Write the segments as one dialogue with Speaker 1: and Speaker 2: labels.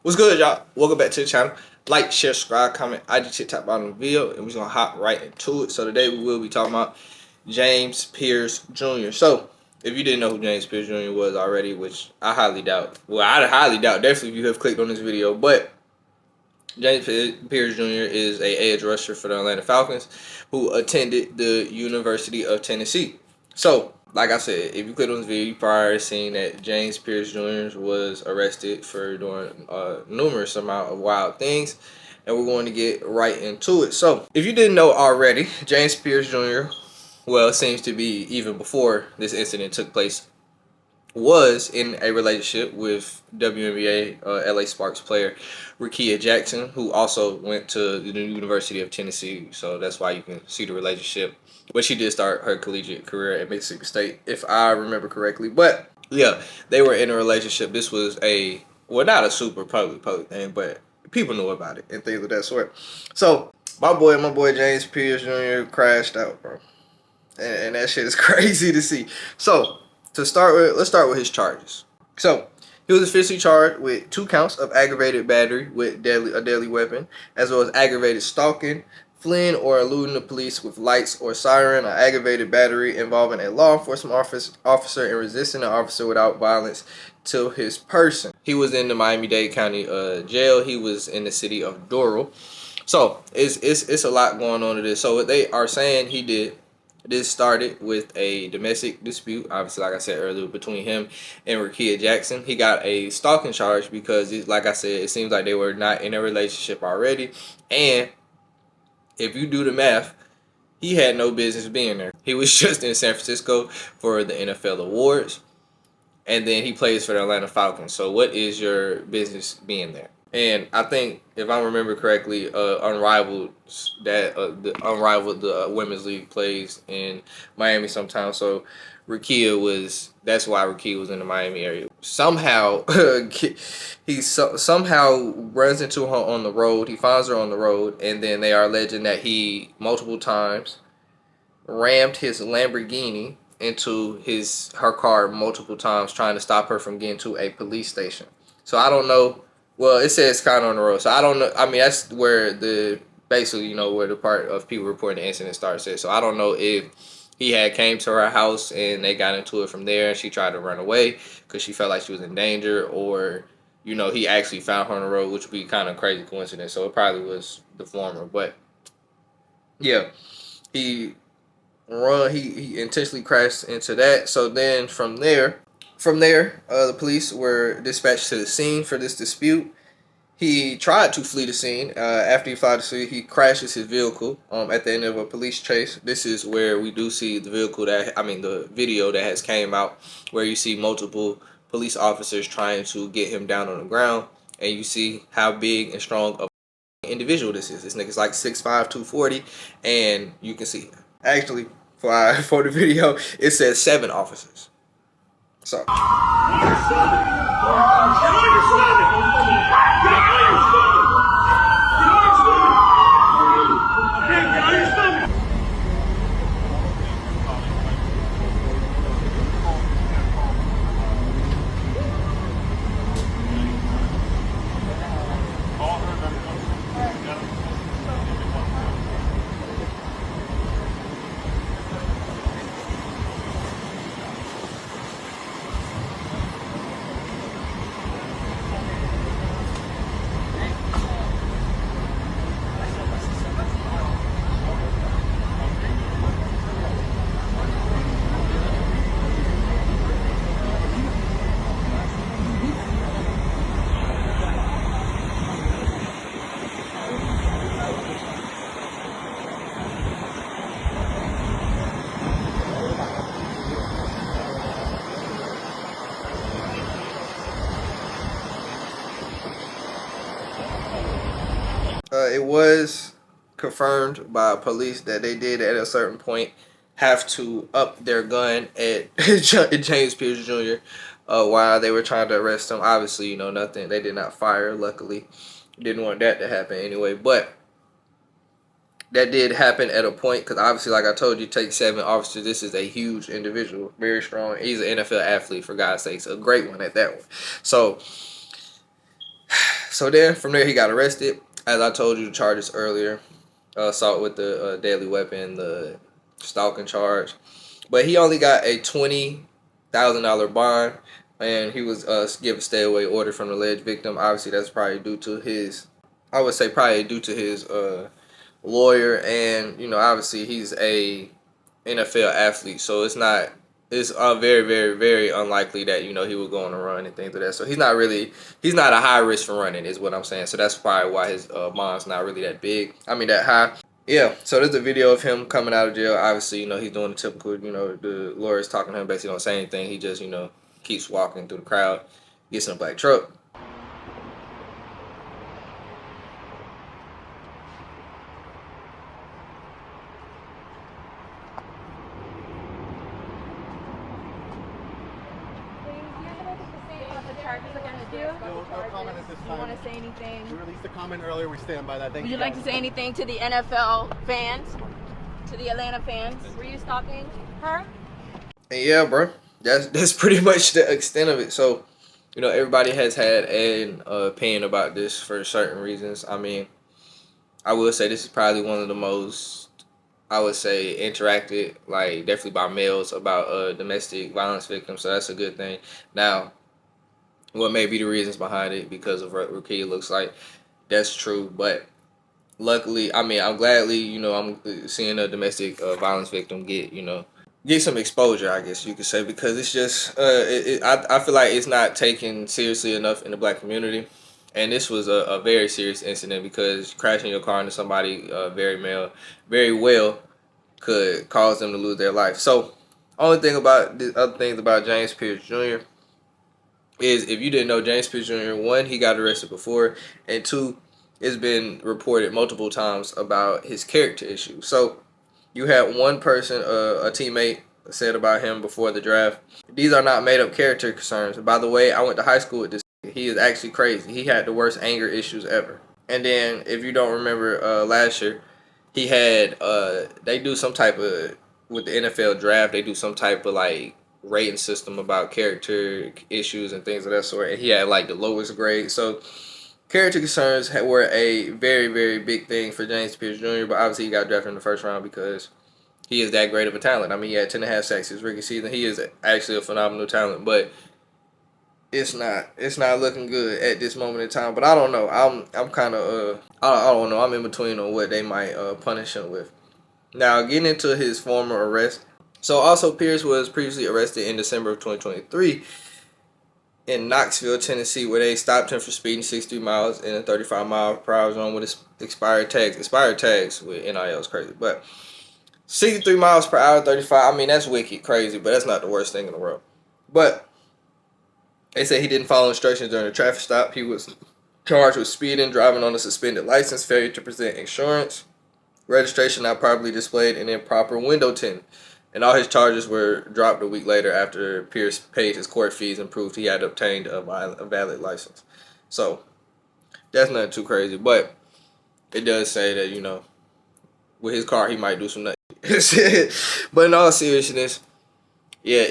Speaker 1: What's good, y'all? Welcome back to the channel. Like, share, subscribe, comment, IG, TikTok, bottom of the video, and we're gonna hop right into it. So today we will be talking about James Pearce Jr. So if you didn't know who James Pearce Jr. was already, which I highly doubt, well, I highly doubt, definitely if you have clicked on this video, but James Pearce Jr. is a edge rusher for the Atlanta Falcons who attended the University of Tennessee. So, like I said, if you click on this video, you probably already seen that James Pearce Jr. was arrested for doing numerous amount of wild things, and we're going to get right into it. So, if you didn't know already, James Pearce Jr., well, it seems to be even before this incident took place, was in a relationship with WNBA LA Sparks player Rickea Jackson, who also went to the University of Tennessee. So that's why you can see the relationship. But she did start her collegiate career at Mississippi State, if I remember correctly. But yeah, they were in a relationship. This was well, not a super public thing, but people knew about it and things of that sort. So my boy James Pearce Jr. crashed out, bro, and that shit is crazy to see. So to start with, let's start with his charges. So he was officially charged with 2 counts of aggravated battery with a deadly weapon, as well as aggravated stalking, fleeing or eluding the police with lights or siren, or aggravated battery involving a law enforcement officer and resisting an officer without violence to his person. He was in the Miami-Dade County jail. He was in the city of Doral. So it's a lot going on to this. So what they are saying he did. This started with a domestic dispute, obviously, like I said earlier, between him and Rickea Jackson. He got a stalking charge because, like I said, it seems like they were not in a relationship already. And if you do the math, he had no business being there. He was just in San Francisco for the NFL awards, and then he plays for the Atlanta Falcons. So what is your business being there? And I think, if I remember correctly, Unrivaled the women's league plays in Miami sometimes. So that's why Rickea was in the Miami area. Somehow he somehow runs into her on the road. He finds her on the road, and then they are alleging that he multiple times rammed his Lamborghini into her car multiple times, trying to stop her from getting to a police station. So I don't know. Well, it says kind of on the road, so I don't know. I mean, that's where basically, where the part of people reporting the incident starts at. So I don't know if he had came to her house and they got into it from there, and she tried to run away because she felt like she was in danger, or he actually found her on the road, which would be kind of crazy coincidence. So it probably was the former, but yeah, he intentionally crashed into that. So then from there, the police were dispatched to the scene for this dispute. He tried to flee the scene. After he fled the scene, he crashes his vehicle at the end of a police chase. This is where we do see the the video that has came out, where you see multiple police officers trying to get him down on the ground, and you see how big and strong of an individual this is. This nigga's like 6'5", 240, and you can see, actually, for the video, it says 7 officers. So. It was confirmed by police that they did at a certain point have to up their gun at James Pearce Jr. While they were trying to arrest him. Obviously, nothing. They did not fire. Luckily, didn't want that to happen anyway. But that did happen at a point, because obviously, like I told you, take 7 officers. This is a huge individual, very strong. He's an NFL athlete, for God's sakes, a great one at that one. So So then from there he got arrested. As I told you, the charges earlier, assault with the deadly weapon, the stalking charge. But he only got a $20,000 bond, and he was given stay away order from the alleged victim. Obviously, that's probably due to his, I would say, probably due to his lawyer, and obviously he's a NFL athlete, so it's very, very, very unlikely that he would go on a run and things like that. So he's not a high risk for running, is what I'm saying. So that's probably why his bond's not really that big. I mean that high. Yeah. So there's a video of him coming out of jail. Obviously, he's doing the typical. The lawyer's talking to him, basically don't say anything. He just keeps walking through the crowd, gets in a black truck.
Speaker 2: No comment at this time.
Speaker 3: Do you want to say anything?
Speaker 2: We released a comment earlier. We stand by that. Thank
Speaker 3: Would
Speaker 2: you.
Speaker 3: you like to say anything to the NFL fans? To the Atlanta fans? Were you stalking her?
Speaker 1: And yeah, bro. That's pretty much the extent of it. So, everybody has had an opinion about this for certain reasons. I mean, I will say this is probably one of the most, I would say, interacted, like, definitely by males about domestic violence victims. So that's a good thing. Now, what may be the reasons behind it because of what Rickea looks like, that's true. But luckily, I mean, I'm gladly, I'm seeing a domestic violence victim get some exposure, I guess you could say, because it's just, I feel like it's not taken seriously enough in the black community. And this was a very serious incident because crashing your car into somebody very well could cause them to lose their life. So, the other things about James Pearce Jr. is, if you didn't know, James Pearce Jr., one, he got arrested before, and two, it's been reported multiple times about his character issues. So, you had one person, a teammate, said about him before the draft, these are not made up character concerns. By the way, I went to high school with this. He is actually crazy. He had the worst anger issues ever. And then, if you don't remember, last year, he had, they do some type of, with the NFL draft, they do some type of like rating system about character issues and things of that sort. And he had like the lowest grade. So, character concerns were a very, very big thing for James Pearce Jr., but obviously he got drafted in the first round because he is that great of a talent. I mean, he had 10.5 sacks his rookie season. He is actually a phenomenal talent, but it's not looking good at this moment in time. But I don't know. I'm kind of I don't know. I'm in between on what they might punish him with. Now, getting into his former arrest. So also, Pearce was previously arrested in December of 2023 in Knoxville, Tennessee, where they stopped him for speeding 63 miles in a 35-mile-per-hour zone with expired tags. Expired tags with NIL is crazy, but 63 miles per hour, 35. I mean, that's wicked crazy, but that's not the worst thing in the world. But they say he didn't follow instructions during the traffic stop. He was charged with speeding, driving on a suspended license, failure to present insurance, registration not properly displayed, and improper window tint. And all his charges were dropped a week later after Pearce paid his court fees and proved he had obtained a valid license. So, that's nothing too crazy. But it does say that, with his car, he might do some nothing. But in all seriousness, yeah,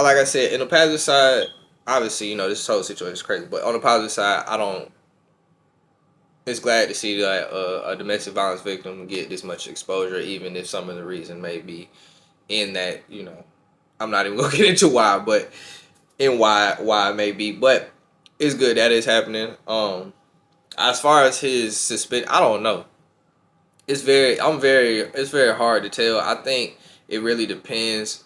Speaker 1: like I said, in the positive side, obviously, this whole situation is crazy. But on the positive side, it's glad to see that a domestic violence victim get this much exposure, even if some of the reason may be in that, I'm not even going to get into why, but in why it may be. But it's good that is happening. As far as his suspension, I don't know. It's very hard to tell. I think it really depends.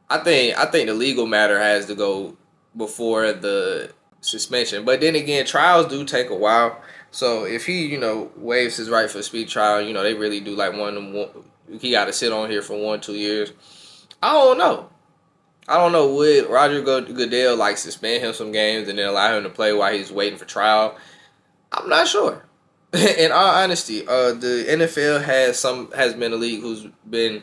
Speaker 1: I think the legal matter has to go before the suspension. But then again, trials do take a while. So if he, waives his right for speed trial, they really do like he got to sit on here for 1-2 years. I don't know. Would Roger Goodell like suspend him some games and then allow him to play while he's waiting for trial? I'm not sure. In all honesty, the NFL has been a league who's been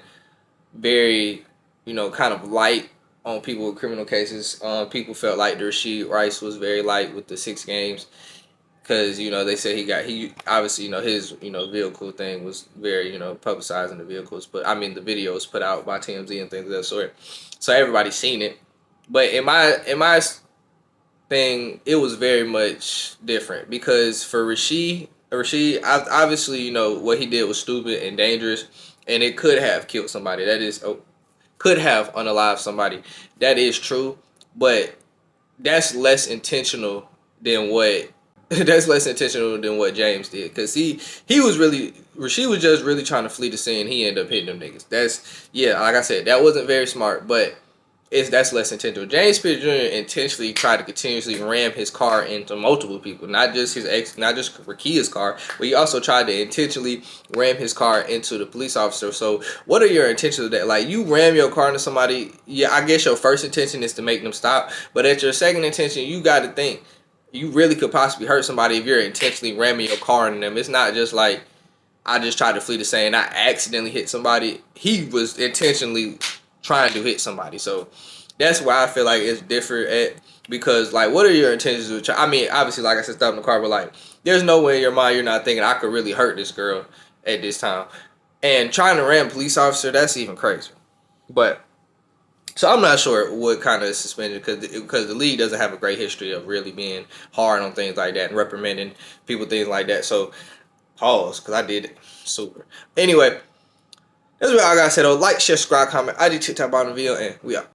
Speaker 1: very, kind of light on people with criminal cases. People felt like Rasheed Rice was very light with the 6 games. Because, they said he obviously, his, vehicle thing was very, publicizing the vehicles. But, I mean, the videos put out by TMZ and things of that sort. So, everybody's seen it. But in my thing, it was very much different because for Rashid, obviously, you know, what he did was stupid and dangerous, and it could have killed somebody. That is, could have unalived somebody. That is true, but that's less intentional than what that's less intentional than what James did, because he was really, Rashid was just really trying to flee the scene. He ended up hitting them niggas. That's, yeah, like I said, that wasn't very smart, but that's less intentional. James Pearce Jr. intentionally tried to continuously ram his car into multiple people, not just not just Rickea's car, but he also tried to intentionally ram his car into the police officer. So what are your intentions of that? Like, you ram your car into somebody, yeah, I guess your first intention is to make them stop, but at your second intention, you got to think you really could possibly hurt somebody if you're intentionally ramming your car into them. It's not just like, I just tried to flee the scene, I accidentally hit somebody. He was intentionally trying to hit somebody. So that's why I feel like it's different at, because like, what are your intentions with, I mean, obviously, like I said, stop in the car, but like, there's no way in your mind you're not thinking I could really hurt this girl at this time. And trying to ram a police officer, that's even crazier. But so I'm not sure what kind of suspension, because the league doesn't have a great history of really being hard on things like that and reprimanding people, things like that. So pause, because I did it. Super. Anyway, that's what I gotta say though. Like, share, subscribe, comment. I did TikTok on the video, and we out.